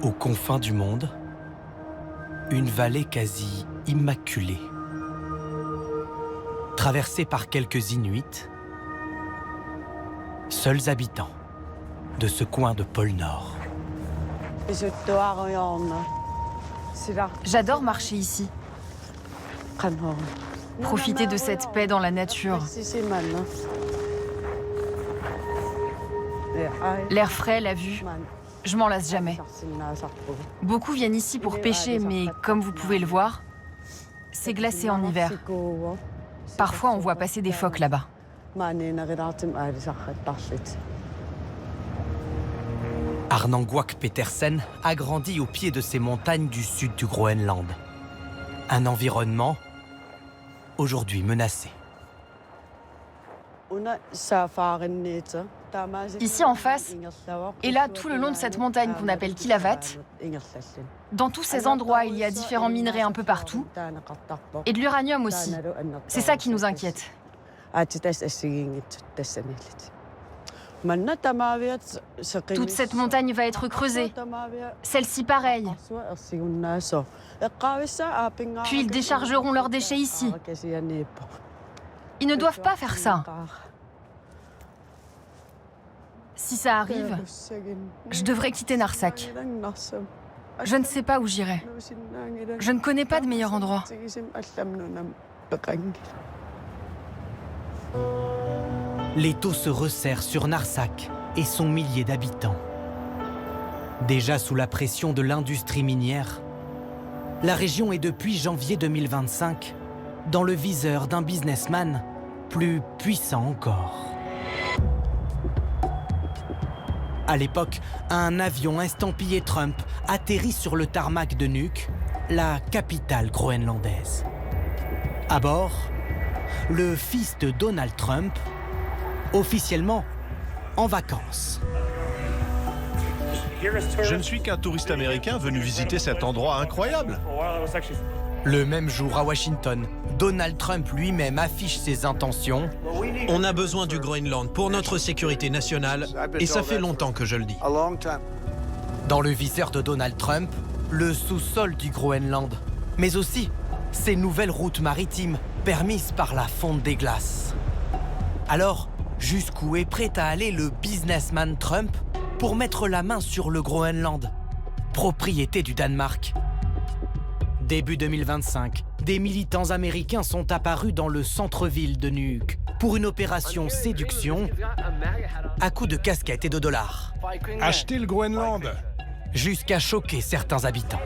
Aux confins du monde, une vallée quasi immaculée, traversée par quelques Inuits, seuls habitants de ce coin de pôle Nord. J'adore marcher ici. Profiter de cette paix dans la nature. L'air frais, la vue, je m'en lasse jamais. Beaucoup viennent ici pour pêcher, mais comme vous pouvez le voir, c'est glacé en hiver. Parfois, on voit passer des phoques là-bas. Arnangwak Petersen a grandi au pied de ces montagnes du sud du Groenland. Un environnement aujourd'hui menacé. Ici en face, et là tout le long de cette montagne qu'on appelle Kilavat, dans tous ces endroits, il y a différents minerais un peu partout, et de l'uranium aussi. C'est ça qui nous inquiète. Toute cette montagne va être creusée. Celle-ci pareil. Puis ils déchargeront leurs déchets ici. Ils ne doivent pas faire ça. Si ça arrive, je devrais quitter Narsaq. Je ne sais pas où j'irai. Je ne connais pas de meilleur endroit. L'étau se resserre sur Narsaq et son millier d'habitants. Déjà sous la pression de l'industrie minière, la région est depuis janvier 2025 dans le viseur d'un businessman plus puissant encore. À l'époque, un avion estampillé Trump atterrit sur le tarmac de Nuuk, la capitale groenlandaise. À bord, le fils de Donald Trump, officiellement en vacances. Je ne suis qu'un touriste américain venu visiter cet endroit incroyable. Le même jour à Washington, Donald Trump lui-même affiche ses intentions. On a besoin du Groenland pour notre sécurité nationale, et ça fait longtemps que je le dis. Dans le viseur de Donald Trump, le sous-sol du Groenland, mais aussi ses nouvelles routes maritimes permises par la fonte des glaces. Alors, jusqu'où est prêt à aller le businessman Trump pour mettre la main sur le Groenland, propriété du Danemark? Début 2025, des militants américains sont apparus dans le centre-ville de Nuuk pour une opération séduction à coups de casquettes et de dollars. Achetez le Groenland. Jusqu'à choquer certains habitants.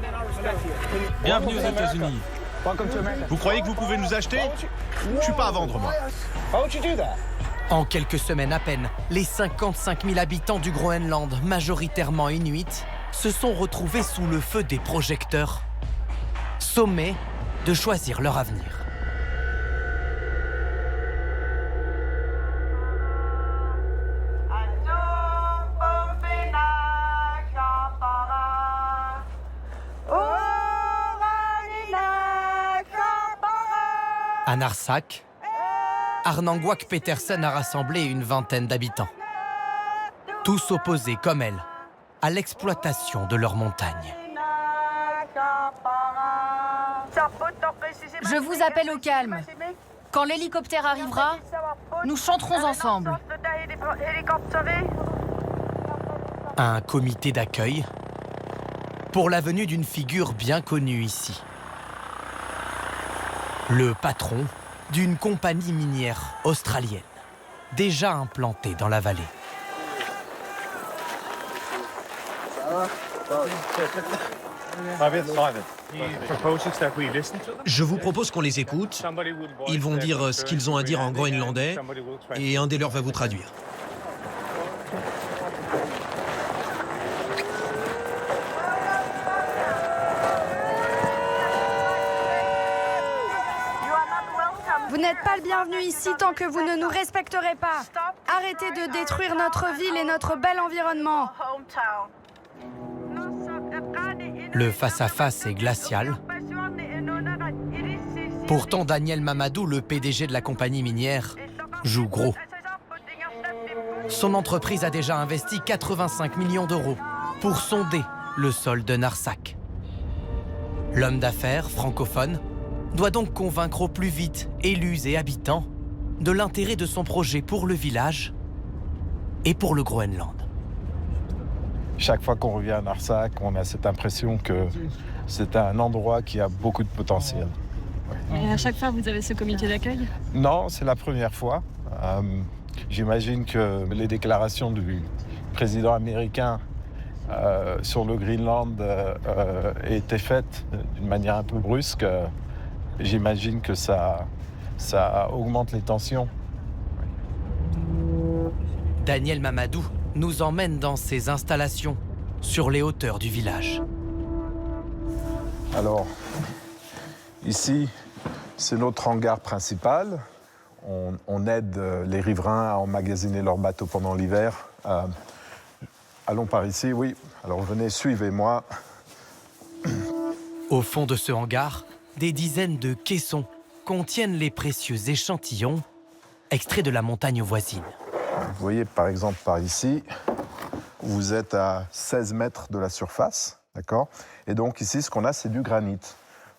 Bienvenue aux États-Unis. Vous croyez que vous pouvez nous acheter? Je suis pas à vendre, moi. En quelques semaines à peine, les 55 000 habitants du Groenland, majoritairement inuits, se sont retrouvés sous le feu des projecteurs, sommés de choisir leur avenir. À Narsaq, Arnangwak Petersen a rassemblé une vingtaine d'habitants. Tous opposés, comme elle, à l'exploitation de leurs montagnes. Je vous appelle au calme. Quand l'hélicoptère arrivera, nous chanterons ensemble. Un comité d'accueil pour la venue d'une figure bien connue ici. Le patron d'une compagnie minière australienne, déjà implantée dans la vallée. Je vous propose qu'on les écoute. Ils vont dire ce qu'ils ont à dire en groenlandais, et un des leurs va vous traduire. Vous n'êtes pas le bienvenu ici tant que vous ne nous respecterez pas. Arrêtez de détruire notre ville et notre bel environnement. Le face-à-face est glacial. Pourtant, Daniel Mamadou, le PDG de la compagnie minière, joue gros. Son entreprise a déjà investi 85 millions d'euros pour sonder le sol de Narsaq. L'homme d'affaires francophone doit donc convaincre au plus vite élus et habitants de l'intérêt de son projet pour le village et pour le Groenland. Chaque fois qu'on revient à Narsaq, on a cette impression que c'est un endroit qui a beaucoup de potentiel. Et à chaque fois, vous avez ce comité d'accueil? Non, c'est la première fois. J'imagine que les déclarations du président américain sur le Groenland étaient faites d'une manière un peu brusque. J'imagine que ça augmente les tensions. Daniel Mamadou nous emmène dans ses installations sur les hauteurs du village. Alors, ici, c'est notre hangar principal. On aide les riverains à emmagasiner leurs bateaux pendant l'hiver. Allons par ici, oui. Alors venez, suivez-moi. Au fond de ce hangar, des dizaines de caissons contiennent les précieux échantillons extraits de la montagne voisine. Vous voyez, par exemple, par ici, vous êtes à 16 mètres de la surface, d'accord? Et donc ici, ce qu'on a, c'est du granit.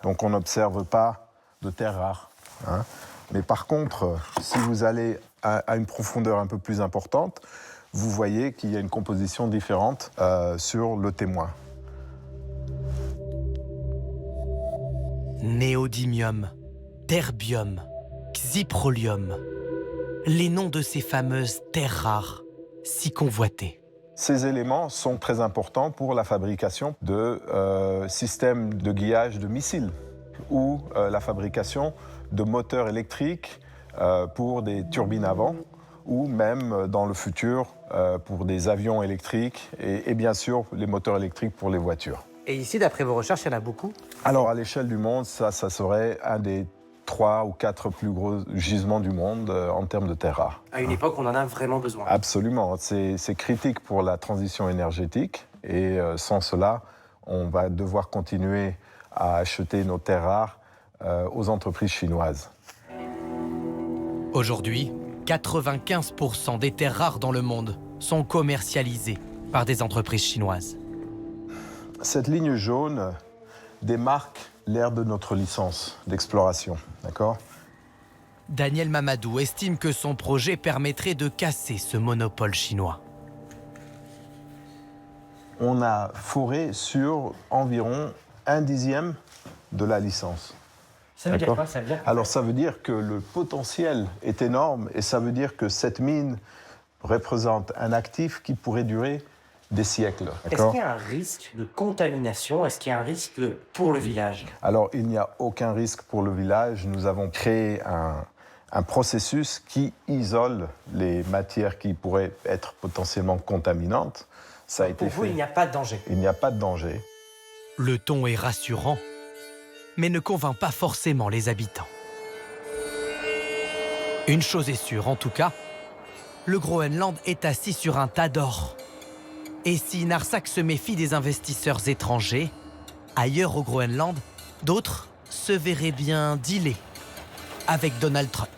Donc on n'observe pas de terre rare, hein. Mais par contre, si vous allez à une profondeur un peu plus importante, vous voyez qu'il y a une composition différente sur le témoin. Néodymium, terbium, xyprolium. Les noms de ces fameuses terres rares, si convoitées. Ces éléments sont très importants pour la fabrication de systèmes de guiage de missiles ou la fabrication de moteurs électriques pour des turbines à vent ou même dans le futur pour des avions électriques et bien sûr les moteurs électriques pour les voitures. Et ici, d'après vos recherches, il y en a beaucoup? Alors à l'échelle du monde, ça serait un des 3 ou 4 plus gros gisements du monde en termes de terres rares. À une époque, on en a vraiment besoin. Absolument, c'est critique pour la transition énergétique et sans cela, on va devoir continuer à acheter nos terres rares aux entreprises chinoises. Aujourd'hui, 95% des terres rares dans le monde sont commercialisées par des entreprises chinoises. Cette ligne jaune démarque l'ère de notre licence d'exploration, d'accord? Daniel Mamadou estime que son projet permettrait de casser ce monopole chinois. On a foré sur environ 1/10 de la licence. Ça veut dire quoi, ça veut dire? Alors ça veut dire que le potentiel est énorme et ça veut dire que cette mine représente un actif qui pourrait durer des siècles. Est-ce qu'il y a un risque de contamination? Est-ce qu'il y a un risque pour le village? Alors, il n'y a aucun risque pour le village. Nous avons créé un processus qui isole les matières qui pourraient être potentiellement contaminantes. Ça a été fait. Pour vous, il n'y a pas de danger? Il n'y a pas de danger. Le ton est rassurant, mais ne convainc pas forcément les habitants. Une chose est sûre, en tout cas, le Groenland est assis sur un tas d'or. Et si Narsaq se méfie des investisseurs étrangers, ailleurs au Groenland, d'autres se verraient bien dealer avec Donald Trump.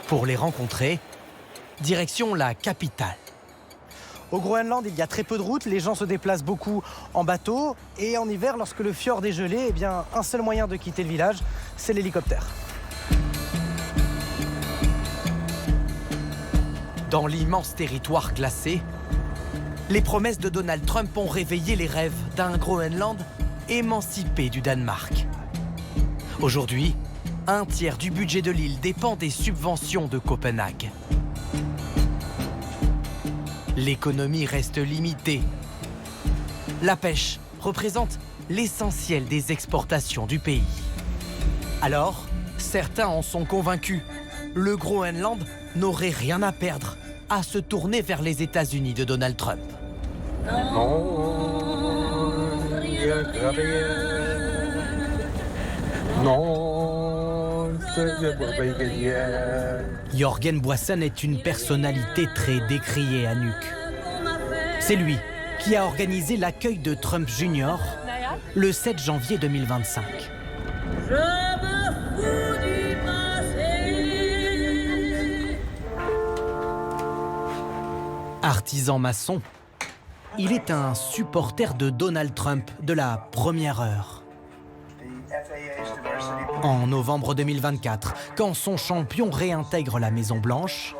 Pour les rencontrer, direction la capitale. Au Groenland, il y a très peu de routes, les gens se déplacent beaucoup en bateau. Et en hiver, lorsque le fjord est gelé, eh bien, un seul moyen de quitter le village, c'est l'hélicoptère. Dans l'immense territoire glacé, les promesses de Donald Trump ont réveillé les rêves d'un Groenland émancipé du Danemark. Aujourd'hui, un tiers du budget de l'île dépend des subventions de Copenhague. L'économie reste limitée. La pêche représente l'essentiel des exportations du pays. Alors, certains en sont convaincus. Le Groenland n'aurait rien à perdre à se tourner vers les États-Unis de Donald Trump. Jørgen Boisen est une personnalité très décriée à Nuuk. C'est lui qui a organisé l'accueil de Trump Jr. le 7 janvier 2025. Artisan maçon, il est un supporter de Donald Trump de la première heure. En novembre 2024, quand son champion réintègre la Maison-Blanche,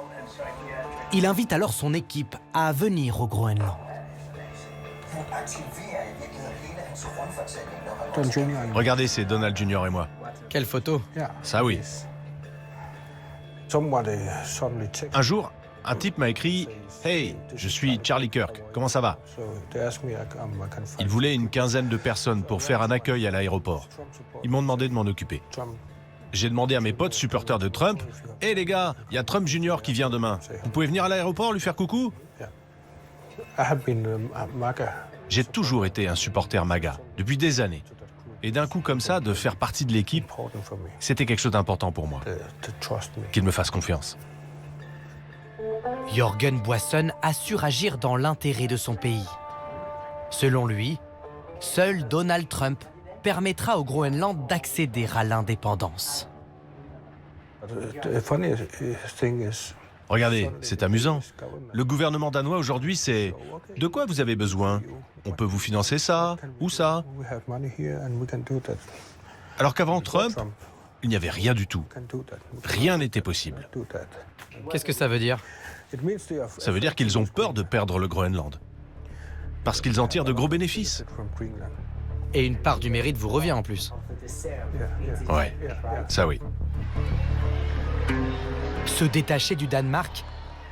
il invite alors son équipe à venir au Groenland. Regardez, c'est Donald Jr. et moi. Quelle photo! Ça oui. Un jour, un type m'a écrit « Hey, je suis Charlie Kirk, comment ça va ?» Il voulait une quinzaine de personnes pour faire un accueil à l'aéroport. Ils m'ont demandé de m'en occuper. J'ai demandé à mes potes supporters de Trump « Hey les gars, il y a Trump Jr. qui vient demain. Vous pouvez venir à l'aéroport lui faire coucou ?» J'ai toujours été un supporter MAGA, depuis des années. Et d'un coup comme ça, de faire partie de l'équipe, c'était quelque chose d'important pour moi. Qu'il me fasse confiance. Jørgen Boisson assure agir dans l'intérêt de son pays. Selon lui, seul Donald Trump permettra au Groenland d'accéder à l'indépendance. Regardez, c'est amusant. Le gouvernement danois aujourd'hui, c'est « De quoi vous avez besoin? On peut vous financer ça ou ça ?» Alors qu'avant Trump, il n'y avait rien du tout. Rien n'était possible. Qu'est-ce que ça veut dire? Ça veut dire qu'ils ont peur de perdre le Groenland. Parce qu'ils en tirent de gros bénéfices. Et une part du mérite vous revient en plus. Ouais, ça oui. Se détacher du Danemark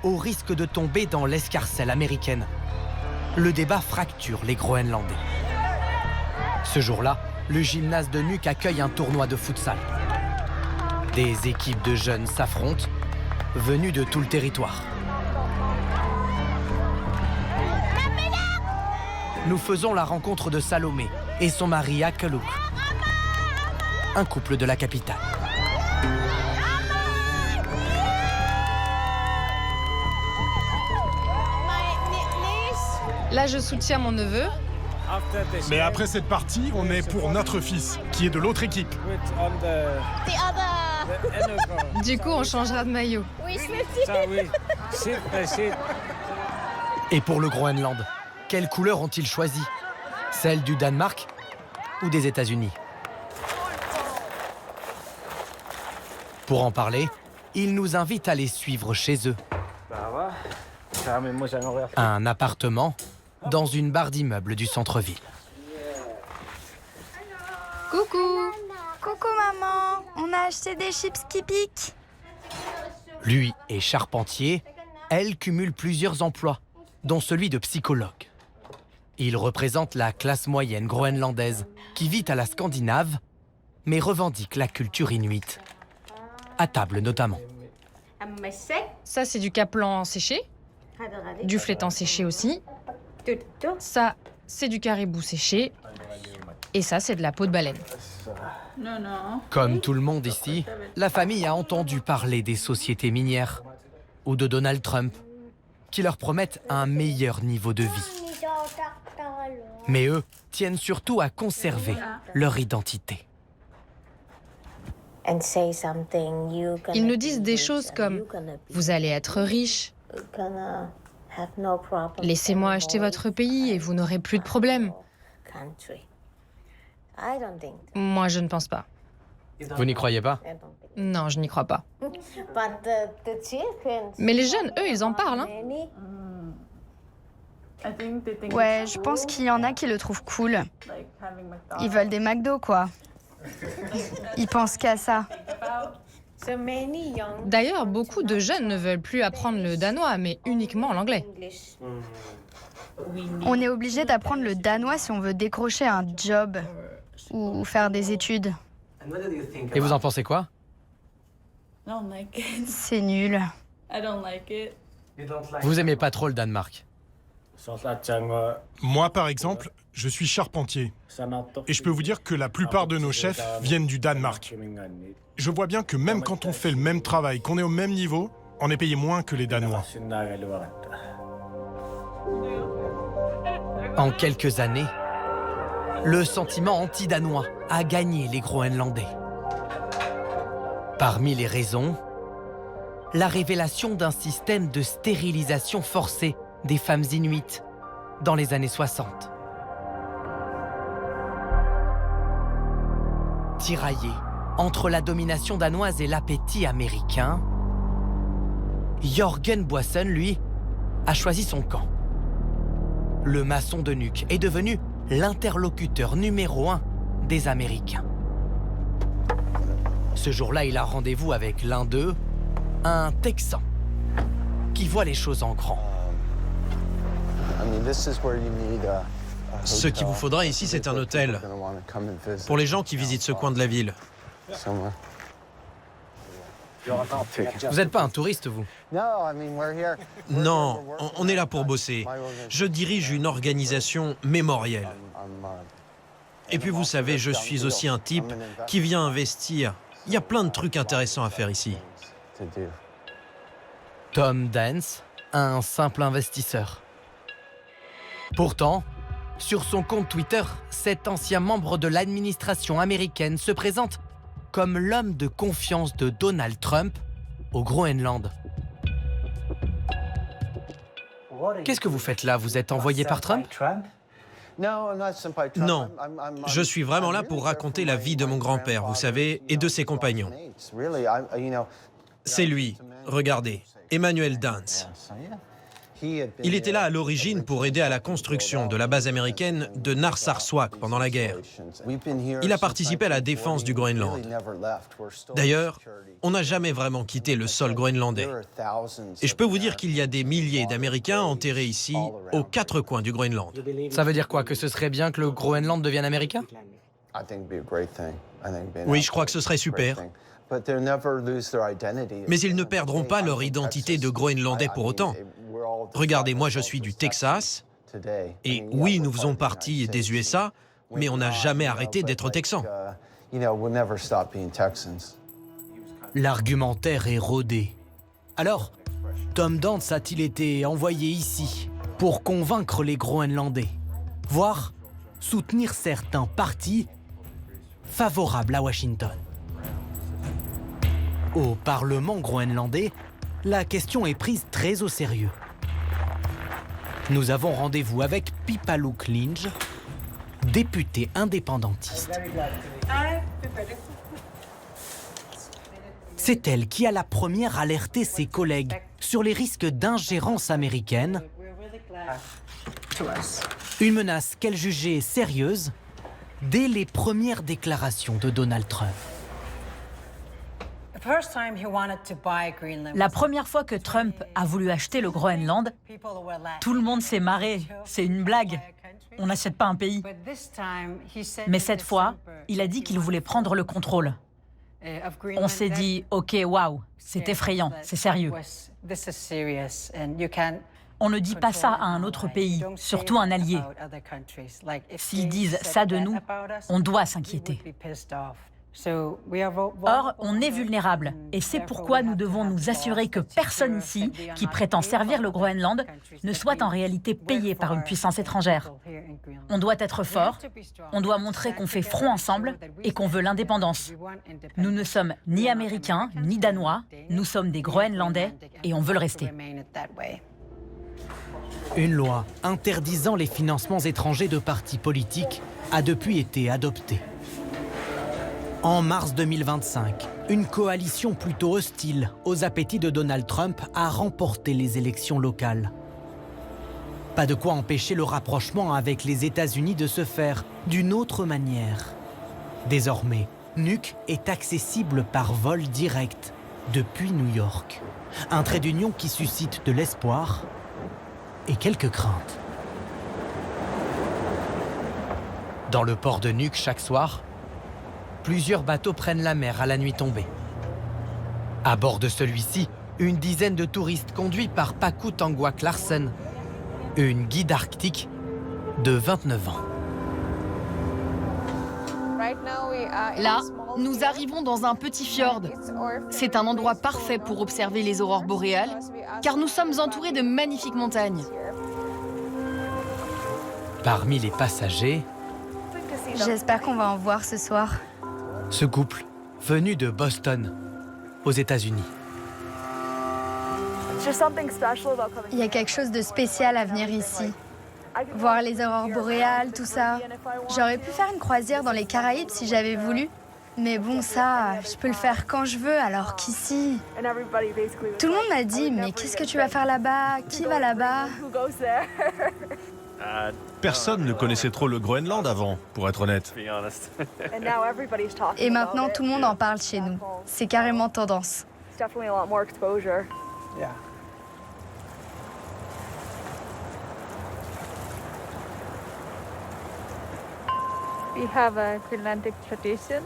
au risque de tomber dans l'escarcelle américaine. Le débat fracture les Groenlandais. Ce jour-là, le gymnase de Nuuk accueille un tournoi de futsal. Des équipes de jeunes s'affrontent, venues de tout le territoire. Nous faisons la rencontre de Salomé et son mari Akeluk, un couple de la capitale. Là, je soutiens mon neveu. Mais après cette partie, on est pour notre fils, qui est de l'autre équipe. Du coup, on changera de maillot. Et pour le Groenland, quelle couleur ont-ils choisi? Celle du Danemark ou des États-Unis? Pour en parler, ils nous invitent à les suivre chez eux. Un appartement dans une barre d'immeubles du centre-ville. Coucou! Coucou maman! On a acheté des chips qui piquent. Lui est charpentier, elle cumule plusieurs emplois, dont celui de psychologue. Il représente la classe moyenne groenlandaise qui vit à la Scandinave, mais revendique la culture inuite. À table notamment. Ça, c'est du caplan séché. Du flétan séché aussi. Ça, c'est du caribou séché. Et ça, c'est de la peau de baleine. Comme tout le monde ici, la famille a entendu parler des sociétés minières ou de Donald Trump, qui leur promettent un meilleur niveau de vie. Mais eux tiennent surtout à conserver leur identité. Ils nous disent des choses comme « Vous allez être riche »,« Laissez-moi acheter votre pays et vous n'aurez plus de problème ». Moi, je ne pense pas. Vous n'y croyez pas? Non, je n'y crois pas. Mais les jeunes, eux, ils en parlent, hein? Ouais, je pense qu'il y en a qui le trouvent cool. Ils veulent des McDo, quoi. Ils pensent qu'à ça. D'ailleurs, beaucoup de jeunes ne veulent plus apprendre le danois, mais uniquement l'anglais. On est obligé d'apprendre le danois si on veut décrocher un job ou faire des études. Et vous en pensez quoi? C'est nul. Vous aimez pas trop le Danemark? Moi, par exemple, je suis charpentier. Et je peux vous dire que la plupart de nos chefs viennent du Danemark. Je vois bien que même quand on fait le même travail, qu'on est au même niveau, on est payé moins que les Danois. En quelques années, le sentiment anti-danois a gagné les Groenlandais. Parmi les raisons, la révélation d'un système de stérilisation forcée des femmes inuites dans les années 60. Tiraillé entre la domination danoise et l'appétit américain, Jørgen Boisen, lui, a choisi son camp. Le maçon de Nuuk est devenu l'interlocuteur numéro 1 des Américains. Ce jour-là, il a rendez-vous avec l'un d'eux, un Texan, qui voit les choses en grand. Ce qu'il vous faudra ici, c'est un hôtel pour les gens qui visitent ce coin de la ville. Vous n'êtes pas un touriste, vous? Non, on est là pour bosser. Je dirige une organisation mémorielle. Et puis vous savez, je suis aussi un type qui vient investir. Il y a plein de trucs intéressants à faire ici. Tom Dance, un simple investisseur. Pourtant, sur son compte Twitter, cet ancien membre de l'administration américaine se présente comme l'homme de confiance de Donald Trump au Groenland. Qu'est-ce que vous faites là? Vous êtes envoyé par Trump? Non, je suis vraiment là pour raconter la vie de mon grand-père, vous savez, et de ses compagnons. C'est lui, regardez, Emmanuel Dance. Il était là à l'origine pour aider à la construction de la base américaine de Narsarsuaq pendant la guerre. Il a participé à la défense du Groenland. D'ailleurs, on n'a jamais vraiment quitté le sol groenlandais. Et je peux vous dire qu'il y a des milliers d'Américains enterrés ici, aux 4 coins du Groenland. Ça veut dire quoi? Que ce serait bien que le Groenland devienne américain? Oui, je crois que ce serait super. Mais ils ne perdront pas leur identité de Groenlandais pour autant. Regardez, moi je suis du Texas, et oui, nous faisons partie des USA, mais on n'a jamais arrêté d'être Texans. L'argumentaire est rodé. Alors, Tom Dance a-t-il été envoyé ici pour convaincre les Groenlandais, voire soutenir certains partis favorables à Washington? Au Parlement groenlandais, la question est prise très au sérieux. Nous avons rendez-vous avec Pipaluk Linge, députée indépendantiste. C'est elle qui a la première alerté ses collègues sur les risques d'ingérence américaine, une menace qu'elle jugeait sérieuse dès les premières déclarations de Donald Trump. La première fois que Trump a voulu acheter le Groenland, tout le monde s'est marré. C'est une blague. On n'achète pas un pays. Mais cette fois, il a dit qu'il voulait prendre le contrôle. On s'est dit, OK, waouh, c'est effrayant, c'est sérieux. On ne dit pas ça à un autre pays, surtout un allié. S'ils disent ça de nous, on doit s'inquiéter. Or, on est vulnérable, et c'est pourquoi nous devons nous assurer que personne ici, qui prétend servir le Groenland, ne soit en réalité payé par une puissance étrangère. On doit être fort, on doit montrer qu'on fait front ensemble et qu'on veut l'indépendance. Nous ne sommes ni Américains, ni Danois, nous sommes des Groenlandais, et on veut le rester. Une loi interdisant les financements étrangers de partis politiques a depuis été adoptée. En mars 2025, une coalition plutôt hostile aux appétits de Donald Trump a remporté les élections locales. Pas de quoi empêcher le rapprochement avec les États-Unis de se faire d'une autre manière. Désormais, Nuuk est accessible par vol direct depuis New York. Un trait d'union qui suscite de l'espoir et quelques craintes. Dans le port de Nuuk chaque soir, plusieurs bateaux prennent la mer à la nuit tombée. À bord de celui-ci, une dizaine de touristes conduits par Paku Tangwak Larsen, une guide arctique de 29 ans. Là, nous arrivons dans un petit fjord. C'est un endroit parfait pour observer les aurores boréales, car nous sommes entourés de magnifiques montagnes. Parmi les passagers, j'espère qu'on va en voir ce soir. Ce couple, venu de Boston, aux États-Unis. Il y a quelque chose de spécial à venir ici. voir les aurores boréales, tout ça. J'aurais pu faire une croisière dans les Caraïbes si j'avais voulu. Mais bon, ça, je peux le faire quand je veux, alors qu'ici... Tout le monde m'a dit, mais qu'est-ce que tu vas faire là-bas? Qui va là-bas? Personne ne connaissait trop le Groenland avant, pour être honnête. Et maintenant, tout le monde en parle chez nous. C'est carrément tendance.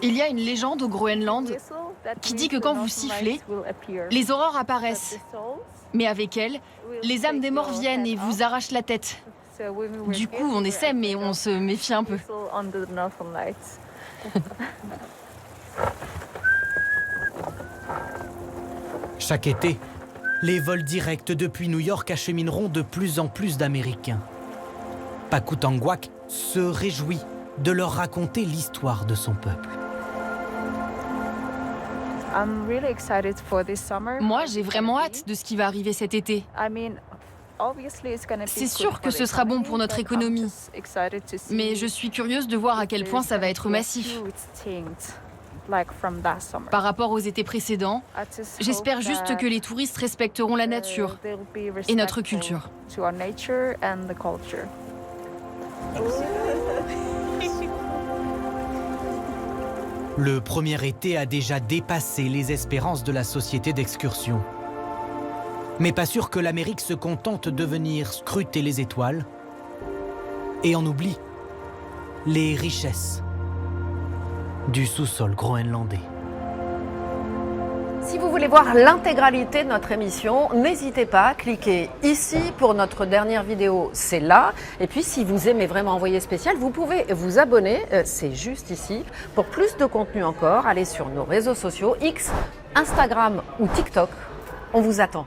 Il y a une légende au Groenland qui dit que quand vous sifflez, les aurores apparaissent. Mais avec elles, les âmes des morts viennent et vous arrachent la tête. Du coup, on essaie, mais on se méfie un peu. Chaque été, les vols directs depuis New York achemineront de plus en plus d'Américains. Pakutangwak se réjouit de leur raconter l'histoire de son peuple. Moi, j'ai vraiment hâte de ce qui va arriver cet été. C'est sûr que ce sera bon pour notre économie, mais je suis curieuse de voir à quel point ça va être massif. Par rapport aux étés précédents, j'espère juste que les touristes respecteront la nature et notre culture. Le premier été a déjà dépassé les espérances de la société d'excursion. Mais pas sûr que l'Amérique se contente de venir scruter les étoiles et en oublie les richesses du sous-sol groenlandais. Si vous voulez voir l'intégralité de notre émission, n'hésitez pas, cliquez ici pour notre dernière vidéo, c'est là. Et puis si vous aimez vraiment Envoyé spécial, vous pouvez vous abonner, c'est juste ici. Pour plus de contenu encore, allez sur nos réseaux sociaux, X, Instagram ou TikTok. On vous attend.